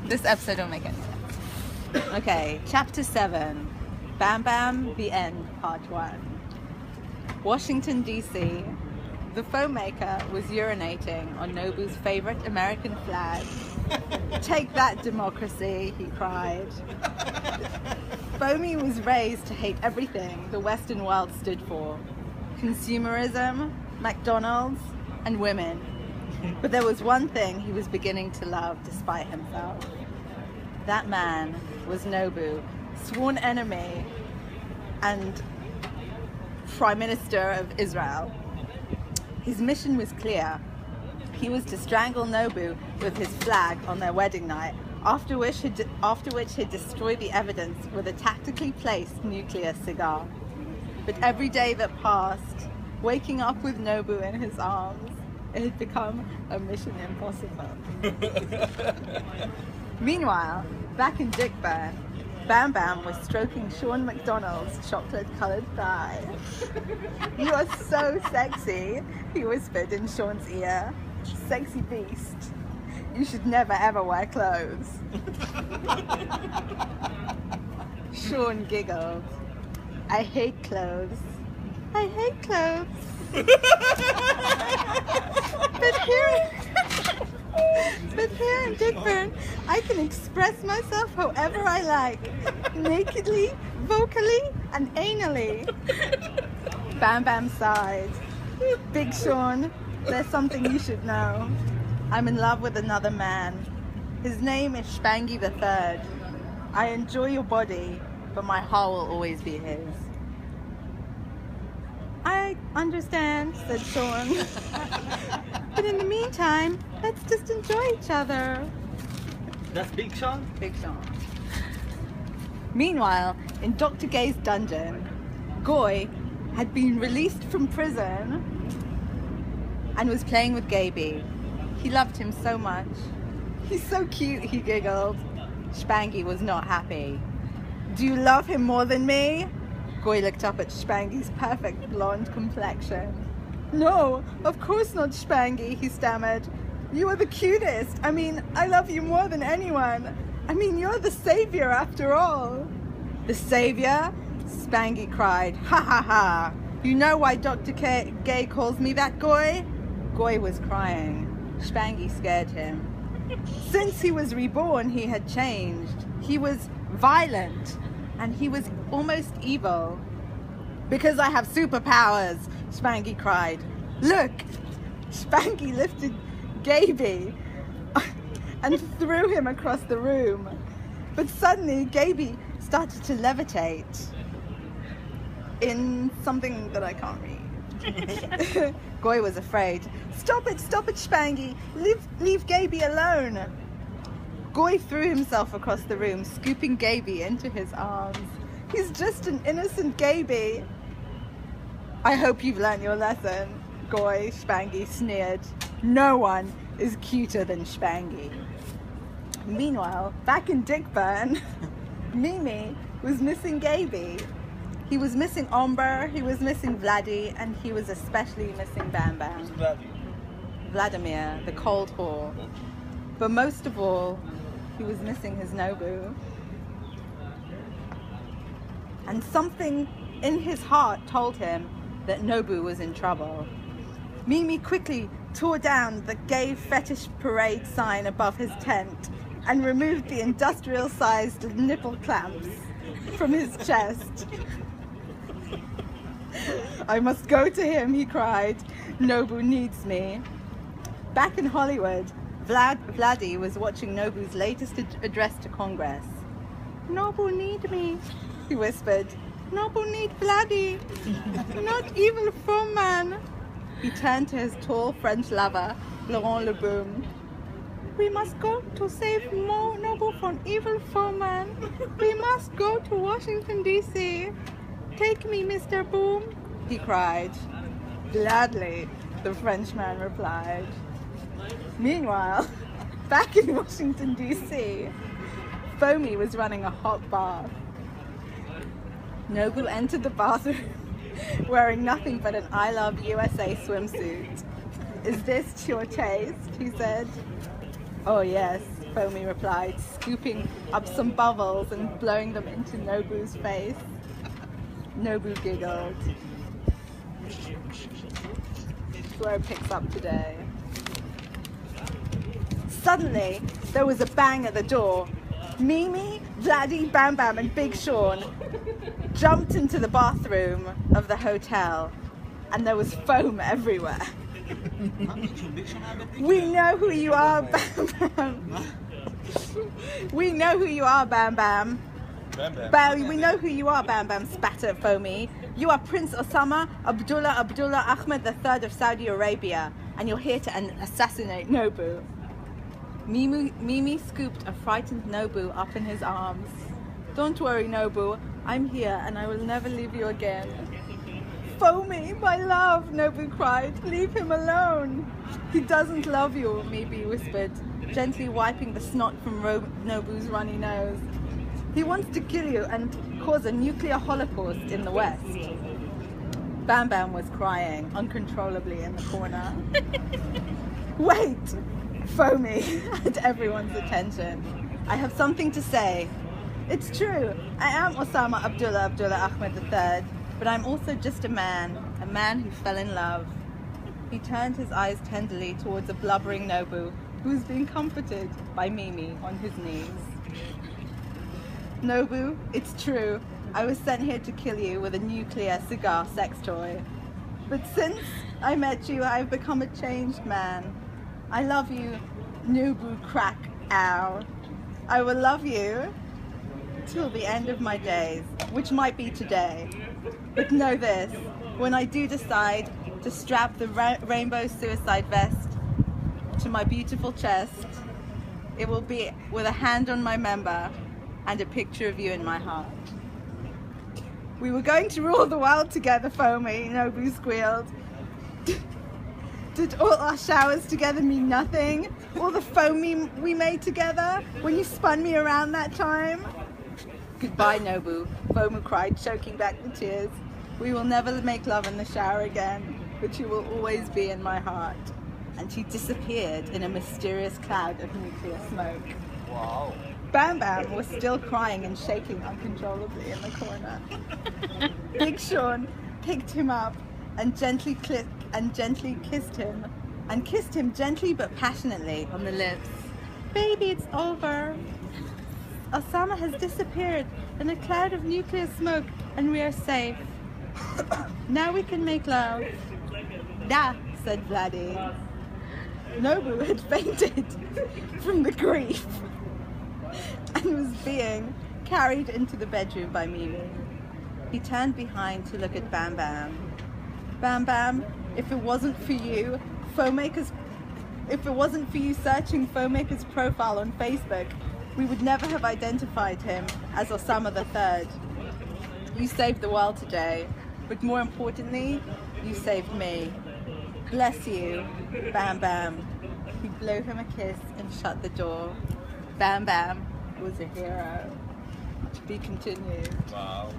This episode don't make any sense. Okay, chapter 7. Bam Bam, the end, part 1. Washington, D.C. The foam maker was urinating on Nobu's favorite American flag. Take that, democracy, he cried. Foamy was raised to hate everything the Western world stood for. Consumerism, McDonald's, and women. But there was one thing he was beginning to love despite himself. That man was Nobu, sworn enemy and Prime Minister of Israel. His mission was clear. He was to strangle Nobu with his flag on their wedding night, after which he'd destroy the evidence with a tactically placed nuclear cigar. But every day that passed, waking up with Nobu in his arms, it had become a mission impossible. Meanwhile, back in Dickburn, Bam Bam was stroking Sean McDonald's chocolate-coloured thigh. "You are so sexy," he whispered in Sean's ear. "Sexy beast. You should never ever wear clothes." Sean giggled. "I hate clothes. I hate clothes." But here in Dickburn, I can express myself however I like, nakedly, vocally, and anally. Bam Bam sighed. "Big Sean, there's something you should know. I'm in love with another man. His name is Spangy III. I enjoy your body, but my heart will always be his." "I understand," said Sean. "But in the meantime, let's just enjoy each other." That's Big Sean? Big Sean. Meanwhile, in Dr. Gay's dungeon, Goy had been released from prison and was playing with Gaby. He loved him so much. "He's so cute," he giggled. Spangy was not happy. "Do you love him more than me?" Goy looked up at Spangy's perfect blonde complexion. "No, of course not, Spangy," he stammered. "You are the cutest. I mean, I love you more than anyone. I mean, you're the savior after all." "The savior?" Spangy cried. "Ha ha ha. You know why Dr. Gay calls me that, Goy?" Goy was crying. Spangy scared him. Since he was reborn, he had changed. He was violent, and he was almost evil. "Because I have superpowers," Spangy cried. "Look!" Spangy lifted Gaby and threw him across the room. But suddenly, Gaby started to levitate in something that I can't read. Goy was afraid. Stop it, Spangy! Leave Gaby alone!" Goy threw himself across the room, scooping Gaby into his arms. "He's just an innocent Gaby." "I hope you've learned your lesson, Goy," Spangy sneered. "No one is cuter than Spangy." Meanwhile, back in Dickburn, Mimi was missing Gaby. He was missing Omber, he was missing Vladdy, and he was especially missing Bam Bam. Who's Vladdy? Vladimir, the cold whore. But most of all, he was missing his Nobu. And something in his heart told him that Nobu was in trouble. Mimi quickly tore down the gay fetish parade sign above his tent and removed the industrial-sized nipple clamps from his chest. "I must go to him," he cried. "Nobu needs me." Back in Hollywood, Vladdy was watching Nobu's latest address to Congress. "Nobu need me," he whispered. "Nobu need Vladdy, not evil foam man." He turned to his tall French lover, Laurent Leboom. "We must go to save Nobu from evil foam man. We must go to Washington, D.C. Take me, Mr. Boom," he cried. "Gladly," the Frenchman replied. Meanwhile, back in Washington, D.C., Foamy was running a hot bath. Nobu entered the bathroom wearing nothing but an I Love USA swimsuit. "Is this to your taste?" he said. "Oh yes," Foamy replied, scooping up some bubbles and blowing them into Nobu's face. Nobu giggled. That's where it picks up today. Suddenly, there was a bang at the door. Mimi, Vladdy, Bam Bam and Big Sean jumped into the bathroom of the hotel, and there was foam everywhere. We know who you are, Bam Bam. We know who you are, Bam Bam. We know who you are, Bam Bam spat at Foamy. You are Prince Osama Abdullah Ahmed III of Saudi Arabia, and you're here to assassinate Nobu. Mimi scooped a frightened Nobu up in his arms. Don't worry, Nobu. I'm here and I will never leave you again. Foamy, my love, Nobu cried. Leave him alone. He doesn't love you, Mimi whispered, gently wiping the snot from Nobu's runny nose. He wants to kill you and cause a nuclear holocaust in the West. Bam Bam was crying uncontrollably in the corner. Wait! Foamy had everyone's attention. I have something to say. It's true, I am Osama Abdullah Ahmed III, but I'm also just a man who fell in love. He turned his eyes tenderly towards a blubbering Nobu, who was being comforted by Mimi on his knees. Nobu, it's true, I was sent here to kill you with a nuclear cigar sex toy. But since I met you, I've become a changed man. I love you, Nobu crack ow. I will love you till the end of my days, which might be today. But know this, when I do decide to strap the rainbow suicide vest to my beautiful chest, it will be with a hand on my member and a picture of you in my heart. We were going to rule the world together, Foamy, Nobu squealed. Did all our showers together mean nothing? All the foam we made together when you spun me around that time? Goodbye, Nobu, Foamy cried, choking back the tears. We will never make love in the shower again, but you will always be in my heart. And she disappeared in a mysterious cloud of nuclear smoke. Wow. Bam Bam was still crying and shaking uncontrollably in the corner. Big Sean picked him up and gently kissed him gently but passionately on the lips. Baby, it's over. Osama has disappeared in a cloud of nuclear smoke and we are safe. Now we can make love. Da, said Vladdy. Nobu had fainted from the grief and was being carried into the bedroom by Mimi. He turned behind to look at Bam Bam. Bam Bam, if it wasn't for you searching Foammaker's profile on Facebook, we would never have identified him as Osama III. You saved the world today, but more importantly, you saved me. Bless you, Bam Bam. He blew him a kiss and shut the door. Bam Bam was a hero. To be continued. Wow.